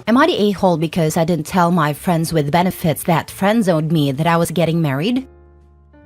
Am I the a-hole because I didn't tell my friends with benefits that friendzoned me that I was getting married?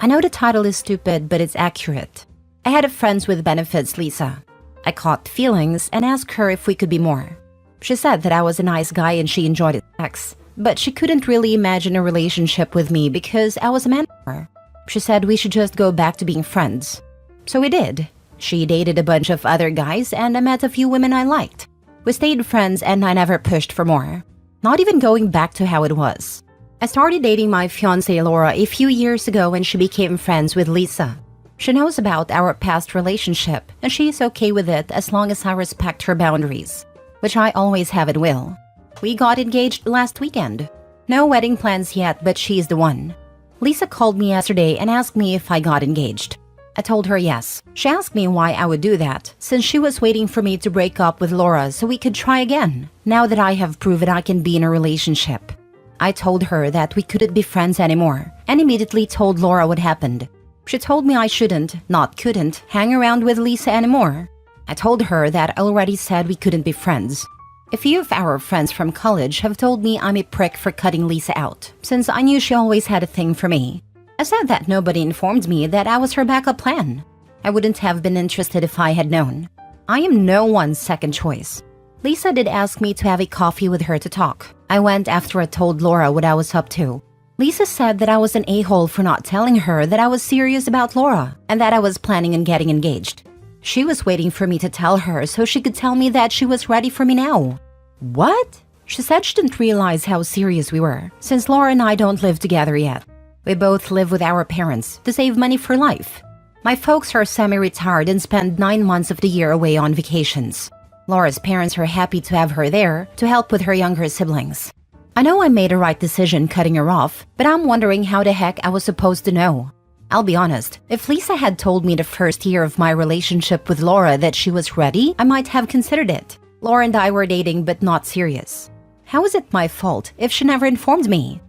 I know the title is stupid, but it's accurate. I had a friends with benefits, Lisa. I caught feelings and asked her if we could be more. She said that I was a nice guy and she enjoyed sex, but she couldn't really imagine a relationship with me because I was a man for her. She said we should just go back to being friends. So we did. She dated a bunch of other guys and I met a few women I liked. We stayed friends and I never pushed for more. Not even going back to how it was. I started dating my fiancée Laura a few years ago and she became friends with Lisa. She knows about our past relationship and she is okay with it as long as I respect her boundaries, which I always have and will. We got engaged last weekend. No wedding plans yet, but she's the one. Lisa called me yesterday and asked me if I got engaged. I told her yes. She asked me why I would do that, since she was waiting for me to break up with Laura so we could try again, now that I have proven I can be in a relationship. I told her that we couldn't be friends anymore, and immediately told Laura what happened. She told me I shouldn't, not couldn't, hang around with Lisa anymore. I told her that I already said we couldn't be friends. A few of our friends from college have told me I'm a prick for cutting Lisa out, since I knew she always had a thing for me. I said that nobody informed me that I was her backup plan. I wouldn't have been interested if I had known. I am no one's second choice. Lisa did ask me to have a coffee with her to talk. I went after I told Laura what I was up to. Lisa said that I was an a-hole for not telling her that I was serious about Laura and that I was planning on getting engaged. She was waiting for me to tell her so she could tell me that she was ready for me now. What? She said she didn't realize how serious we were, since Laura and I don't live together yet. We both live with our parents to save money for life. My folks are semi-retired and spend 9 months of the year away on vacations. Laura's parents are happy to have her there to help with her younger siblings. I know I made a right decision cutting her off, but I'm wondering how the heck I was supposed to know. I'll be honest, if Lisa had told me the first year of my relationship with Laura that she was ready, I might have considered it. Laura and I were dating but not serious. How is it my fault if she never informed me?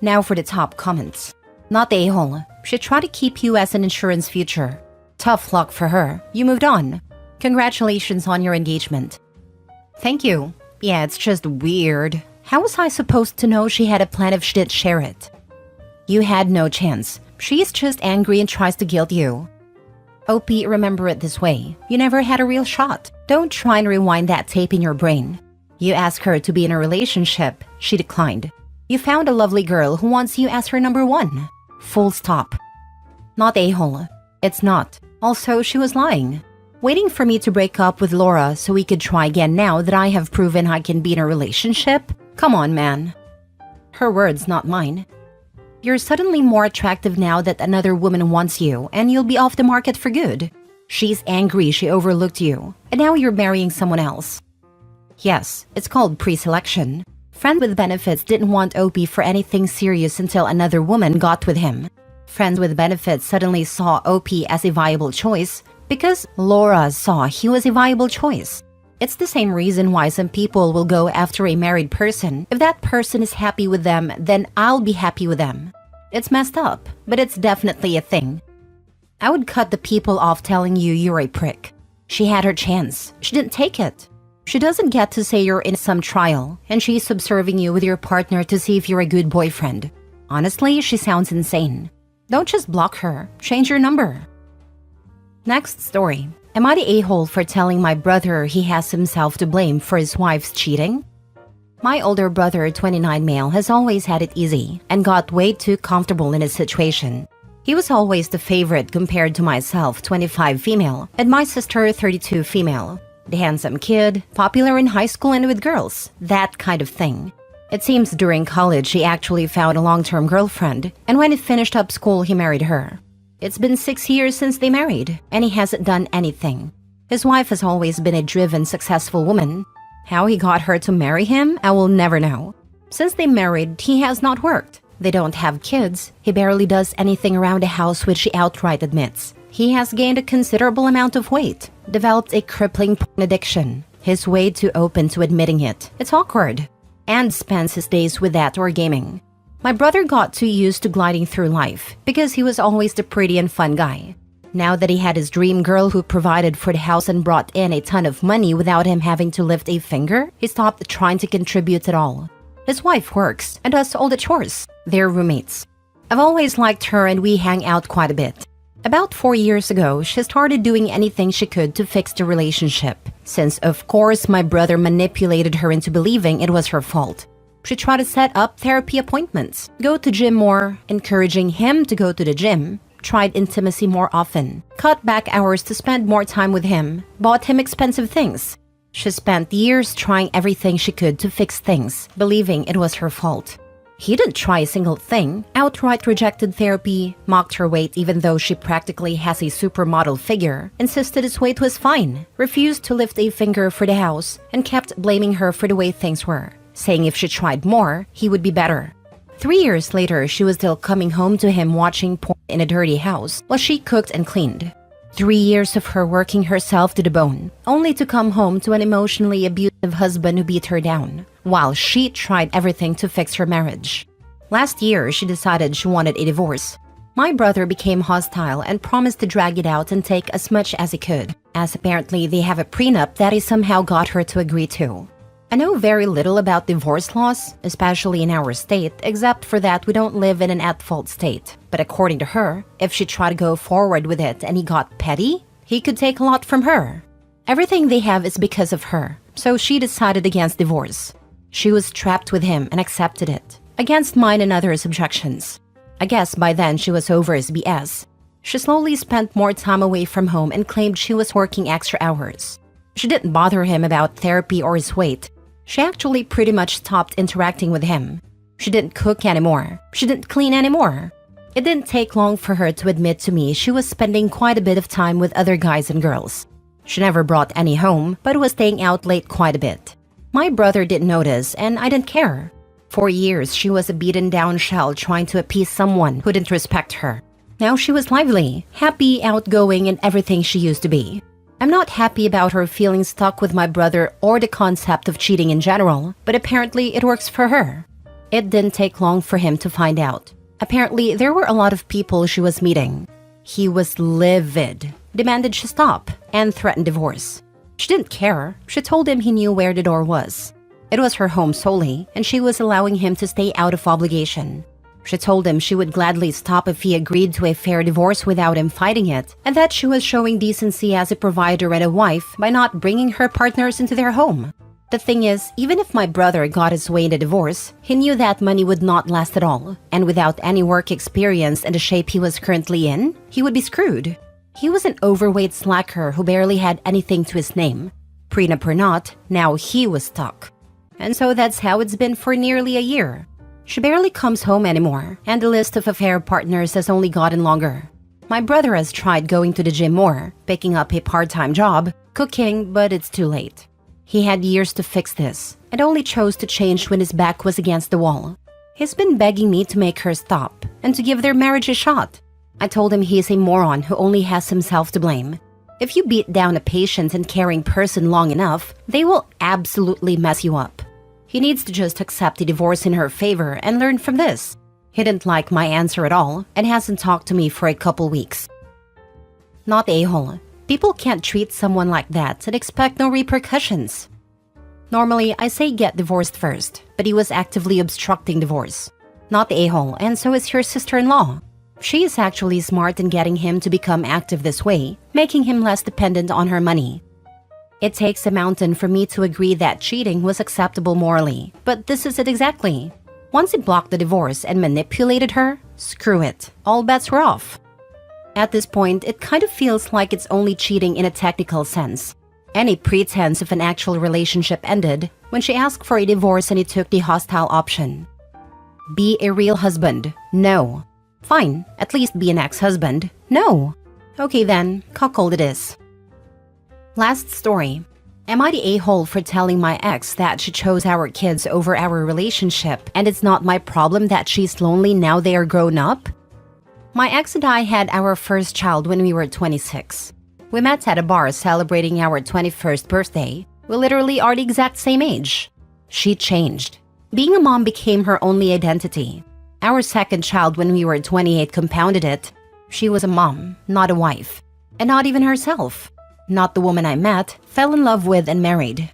Now for the top comments. Not the a-hole. She tried to keep you as an insurance future. Tough luck for her. You moved on. Congratulations on your engagement. Thank you. Yeah, it's just weird. How was I supposed to know she had a plan if she didn't share it? You had no chance. She's just angry and tries to guilt you. OP, remember it this way. You never had a real shot. Don't try and rewind that tape in your brain. You asked her to be in a relationship. She declined. You found a lovely girl who wants you as her number one. Full stop. Not a-hole. It's not. Also, she was lying. Waiting for me to break up with Laura so we could try again now that I have proven I can be in a relationship? Come on, man. Her words, not mine. You're suddenly more attractive now that another woman wants you, and you'll be off the market for good. She's angry she overlooked you, and now you're marrying someone else. Yes, it's called pre-selection. Friend with benefits didn't want OP for anything serious until another woman got with him. Friends with benefits suddenly saw OP as a viable choice because Laura saw he was a viable choice. It's the same reason why some people will go after a married person. If that person is happy with them, then I'll be happy with them. It's messed up, but it's definitely a thing. I would cut the people off telling you you're a prick. She had her chance. She didn't take it. She doesn't get to say you're in some trial, and she's observing you with your partner to see if you're a good boyfriend. Honestly, she sounds insane. Don't just block her. Change your number. Next story. Am I the a-hole for telling my brother he has himself to blame for his wife's cheating? My older brother, 29 male, has always had it easy and got way too comfortable in his situation. He was always the favorite compared to myself, 25 female, and my sister, 32 female. The handsome kid, popular in high school and with girls, that kind of thing. It seems during college he actually found a long-term girlfriend, and when he finished up school he married her. It's been 6 years since they married, and he hasn't done anything. His wife has always been a driven, successful woman. How he got her to marry him, I will never know. Since they married, he has not worked. They don't have kids. He barely does anything around the house, which he outright admits. He has gained a considerable amount of weight, developed a crippling porn addiction. He's way too open to admitting it. It's awkward. And spends his days with that or gaming. My brother got too used to gliding through life because he was always the pretty and fun guy. Now that he had his dream girl who provided for the house and brought in a ton of money without him having to lift a finger, he stopped trying to contribute at all. His wife works and does all the chores. They're roommates. I've always liked her and we hang out quite a bit. About 4 years ago, she started doing anything she could to fix the relationship, since of course my brother manipulated her into believing it was her fault. She tried to set up therapy appointments, go to gym more, encouraging him to go to the gym, tried intimacy more often, cut back hours to spend more time with him, bought him expensive things. She spent years trying everything she could to fix things, believing it was her fault. He didn't try a single thing, outright rejected therapy, mocked her weight even though she practically has a supermodel figure, insisted his weight was fine, refused to lift a finger for the house, and kept blaming her for the way things were, saying if she tried more, he would be better. 3 years later, she was still coming home to him watching porn in a dirty house while she cooked and cleaned. 3 years of her working herself to the bone, only to come home to an emotionally abusive husband who beat her down, while she tried everything to fix her marriage. Last year, she decided she wanted a divorce. My brother became hostile and promised to drag it out and take as much as he could, as apparently they have a prenup that he somehow got her to agree to. I know very little about divorce laws, especially in our state, except for that we don't live in an at-fault state. But according to her, if she tried to go forward with it and he got petty, he could take a lot from her. Everything they have is because of her, so she decided against divorce. She was trapped with him and accepted it, against mine and others' objections. I guess by then she was over his BS. She slowly spent more time away from home and claimed she was working extra hours. She didn't bother him about therapy or his weight. She actually pretty much stopped interacting with him. She didn't cook anymore. She didn't clean anymore. It didn't take long for her to admit to me she was spending quite a bit of time with other guys and girls. She never brought any home, but was staying out late quite a bit. My brother didn't notice, and I didn't care. For years, she was a beaten-down shell trying to appease someone who didn't respect her. Now she was lively, happy, outgoing, and everything she used to be. I'm not happy about her feeling stuck with my brother or the concept of cheating in general, but apparently it works for her. It didn't take long for him to find out. Apparently, there were a lot of people she was meeting. He was livid, demanded she stop, and threatened divorce. She didn't care. She told him he knew where the door was. It was her home solely, and she was allowing him to stay out of obligation. She told him she would gladly stop if he agreed to a fair divorce without him fighting it, and that she was showing decency as a provider and a wife by not bringing her partners into their home. The thing is, even if my brother got his way in a divorce, he knew that money would not last at all, and without any work experience and the shape he was currently in, he would be screwed. He was an overweight slacker who barely had anything to his name. Prenup or not, now he was stuck. And so that's how it's been for nearly a year. She barely comes home anymore, and the list of affair partners has only gotten longer. My brother has tried going to the gym more, picking up a part-time job, cooking, but it's too late. He had years to fix this, and only chose to change when his back was against the wall. He's been begging me to make her stop, and to give their marriage a shot. I told him he is a moron who only has himself to blame. If you beat down a patient and caring person long enough, they will absolutely mess you up. He needs to just accept the divorce in her favor and learn from this. He didn't like my answer at all and hasn't talked to me for a couple weeks. Not a-hole. People can't treat someone like that and expect no repercussions. Normally, I say get divorced first, but he was actively obstructing divorce. Not the a-hole, and so is your sister-in-law. She is actually smart in getting him to become active this way, making him less dependent on her money. It takes a mountain for me to agree that cheating was acceptable morally, but this is it exactly. Once he blocked the divorce and manipulated her, screw it, all bets were off. At this point, it kind of feels like it's only cheating in a technical sense. Any pretense of an actual relationship ended when she asked for a divorce and he took the hostile option. Be a real husband. No. Fine, at least be an ex-husband. No. Okay then, cuckold it is. Last story. Am I the a-hole for telling my ex that she chose our kids over our relationship and it's not my problem that she's lonely now they are grown up? My ex and I had our first child when we were 26. We met at a bar celebrating our 21st birthday. We literally are the exact same age. She changed. Being a mom became her only identity. Our second child when we were 28 compounded it. She was a mom, not a wife. And not even herself. Not the woman I met, fell in love with and married.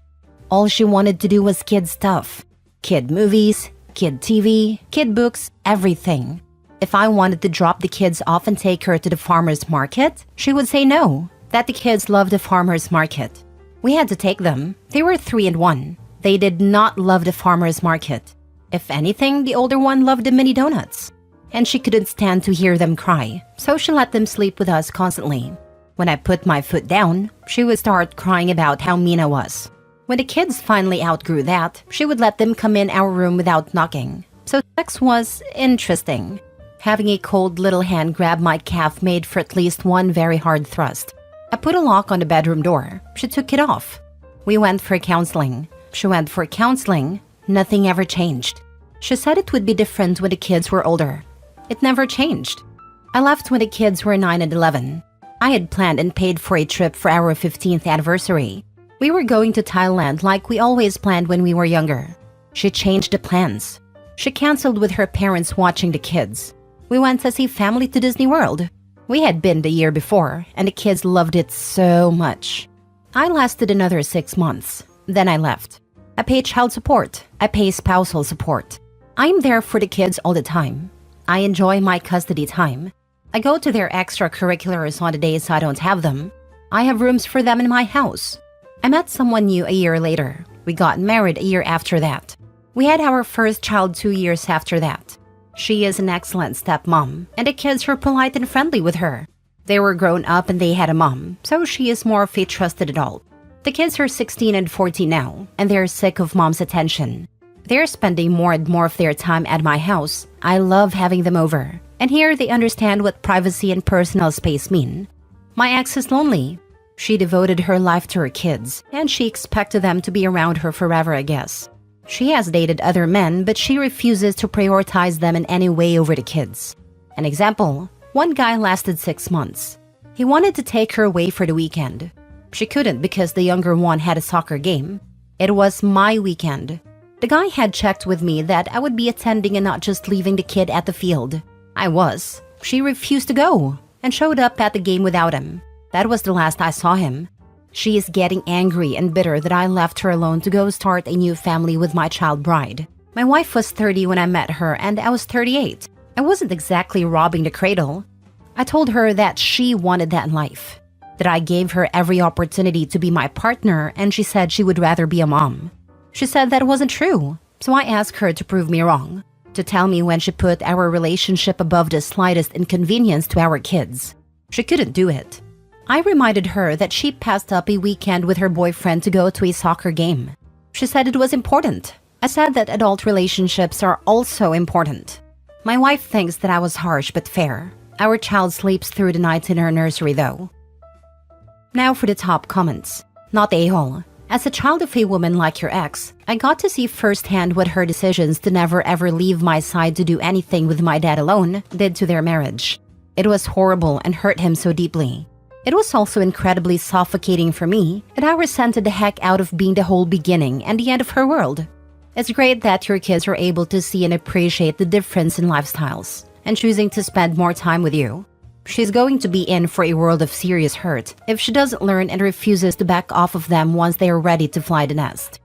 All she wanted to do was kid stuff. Kid movies, kid TV, kid books, everything. If I wanted to drop the kids off and take her to the farmer's market, she would say no, that the kids loved the farmer's market. We had to take them. They were 3 and 1. They did not love the farmer's market. If anything, the older one loved the mini donuts. And she couldn't stand to hear them cry, so she let them sleep with us constantly. When I put my foot down, she would start crying about how mean I was. When the kids finally outgrew that, she would let them come in our room without knocking. So sex was interesting. Having a cold little hand grab my calf made for at least one very hard thrust. I put a lock on the bedroom door. She took it off. We went for counseling. She went for counseling. Nothing ever changed. She said it would be different when the kids were older. It never changed. I left when the kids were 9 and 11. I had planned and paid for a trip for our 15th anniversary. We were going to Thailand like we always planned when we were younger. She changed the plans. She canceled with her parents watching the kids. We went as a family to Disney World. We had been the year before, and the kids loved it so much. I lasted another 6 months. Then I left. I pay child support. I pay spousal support. I'm there for the kids all the time. I enjoy my custody time. I go to their extracurriculars on the days I don't have them. I have rooms for them in my house. I met someone new a year later. We got married a year after that. We had our first child 2 years after that. She is an excellent stepmom, and the kids were polite and friendly with her. They were grown up and they had a mom, so she is more of a trusted adult. The kids are 16 and 14 now, and they're sick of mom's attention. They're spending more and more of their time at my house. I love having them over. And here they understand what privacy and personal space mean. My ex is lonely. She devoted her life to her kids, and she expected them to be around her forever, I guess. She has dated other men, but she refuses to prioritize them in any way over the kids. An example, one guy lasted 6 months. He wanted to take her away for the weekend. She couldn't because the younger one had a soccer game. It was my weekend. The guy had checked with me that I would be attending and not just leaving the kid at the field. I was. She refused to go and showed up at the game without him. That was the last I saw him. She is getting angry and bitter that I left her alone to go start a new family with my child bride. My wife was 30 when I met her and I was 38. I wasn't exactly robbing the cradle. I told her that she wanted that life, that I gave her every opportunity to be my partner, and she said she would rather be a mom. She said that wasn't true, so I asked her to prove me wrong, to tell me when she put our relationship above the slightest inconvenience to our kids. She couldn't do it. I reminded her that she passed up a weekend with her boyfriend to go to a soccer game. She said it was important. I said that adult relationships are also important. My wife thinks that I was harsh but fair. Our child sleeps through the night in her nursery though. Now for the top comments. Not a-hole. As a child of a woman like your ex, I got to see firsthand what her decisions to never ever leave my side to do anything with my dad alone did to their marriage. It was horrible and hurt him so deeply. It was also incredibly suffocating for me, and I resented the heck out of being the whole beginning and the end of her world. It's great that your kids are able to see and appreciate the difference in lifestyles and choosing to spend more time with you. She's going to be in for a world of serious hurt if she doesn't learn and refuses to back off of them once they are ready to fly the nest.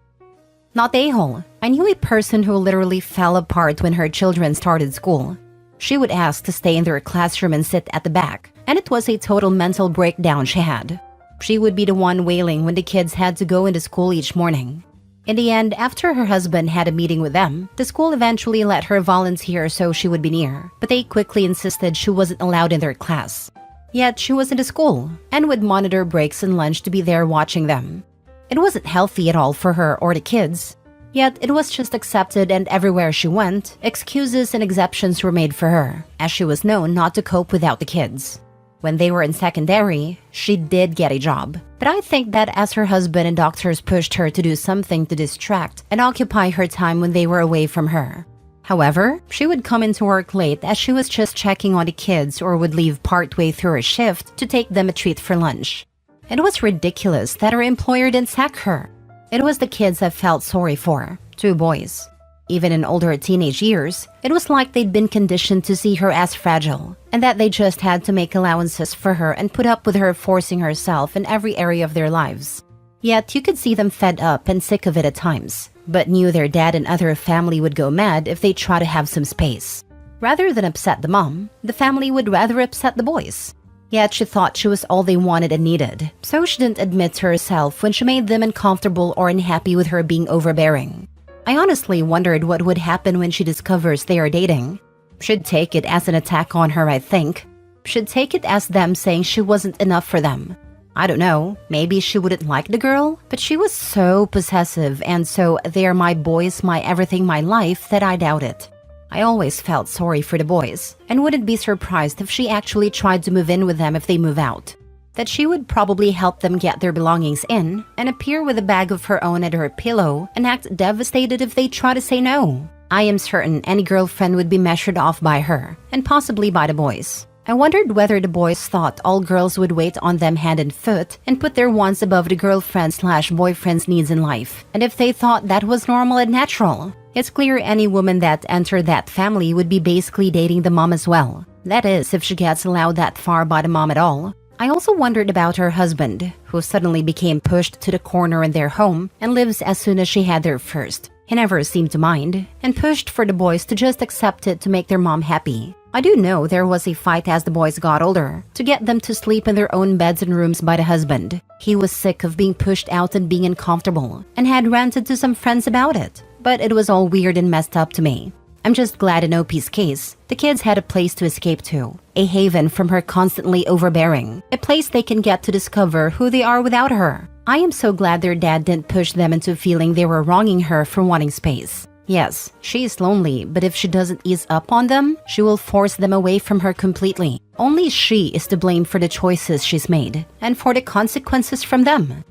Not a-hole. I knew a person who literally fell apart when her children started school. She would ask to stay in their classroom and sit at the back, and it was a total mental breakdown she had. She would be the one wailing when the kids had to go into school each morning. In the end, after her husband had a meeting with them, the school eventually let her volunteer so she would be near, but they quickly insisted she wasn't allowed in their class. Yet she was in the school, and would monitor breaks and lunch to be there watching them. It wasn't healthy at all for her or the kids. Yet it was just accepted, and everywhere she went, excuses and exceptions were made for her, as she was known not to cope without the kids. When they were in secondary, she did get a job. But I think that as her husband and doctors pushed her to do something to distract and occupy her time when they were away from her. However, she would come into work late as she was just checking on the kids or would leave partway through her shift to take them a treat for lunch. It was ridiculous that her employer didn't sack her. It was the kids I felt sorry for, 2 boys. Even in older teenage years, it was like they'd been conditioned to see her as fragile, and that they just had to make allowances for her and put up with her forcing herself in every area of their lives. Yet you could see them fed up and sick of it at times, but knew their dad and other family would go mad if they try to have some space. Rather than upset the mom, the family would rather upset the boys. Yet she thought she was all they wanted and needed, so she didn't admit to herself when she made them uncomfortable or unhappy with her being overbearing. I honestly wondered what would happen when she discovers they are dating. She'd take it as an attack on her, I think. She'd take it as them saying she wasn't enough for them. I don't know, maybe she wouldn't like the girl, but she was so possessive and so they're my boys, my everything, my life that I doubt it. I always felt sorry for the boys and wouldn't be surprised if she actually tried to move in with them if they move out. That she would probably help them get their belongings in and appear with a bag of her own at her pillow and act devastated if they try to say no. I am certain any girlfriend would be measured off by her and possibly by the boys. I wondered whether the boys thought all girls would wait on them hand and foot and put their wants above the girlfriend/boyfriend's needs in life, and if they thought that was normal and natural. It's clear any woman that entered that family would be basically dating the mom as well. That is, if she gets allowed that far by the mom at all. I also wondered about her husband, who suddenly became pushed to the corner in their home and lives as soon as she had their first. He never seemed to mind, and pushed for the boys to just accept it to make their mom happy. I do know there was a fight as the boys got older, to get them to sleep in their own beds and rooms by the husband. He was sick of being pushed out and being uncomfortable, and had ranted to some friends about it. But it was all weird and messed up to me. I'm just glad in OP's case, the kids had a place to escape to, a haven from her constantly overbearing, a place they can get to discover who they are without her. I am so glad their dad didn't push them into feeling they were wronging her for wanting space. Yes, she is lonely, but if she doesn't ease up on them, she will force them away from her completely. Only she is to blame for the choices she's made, and for the consequences from them.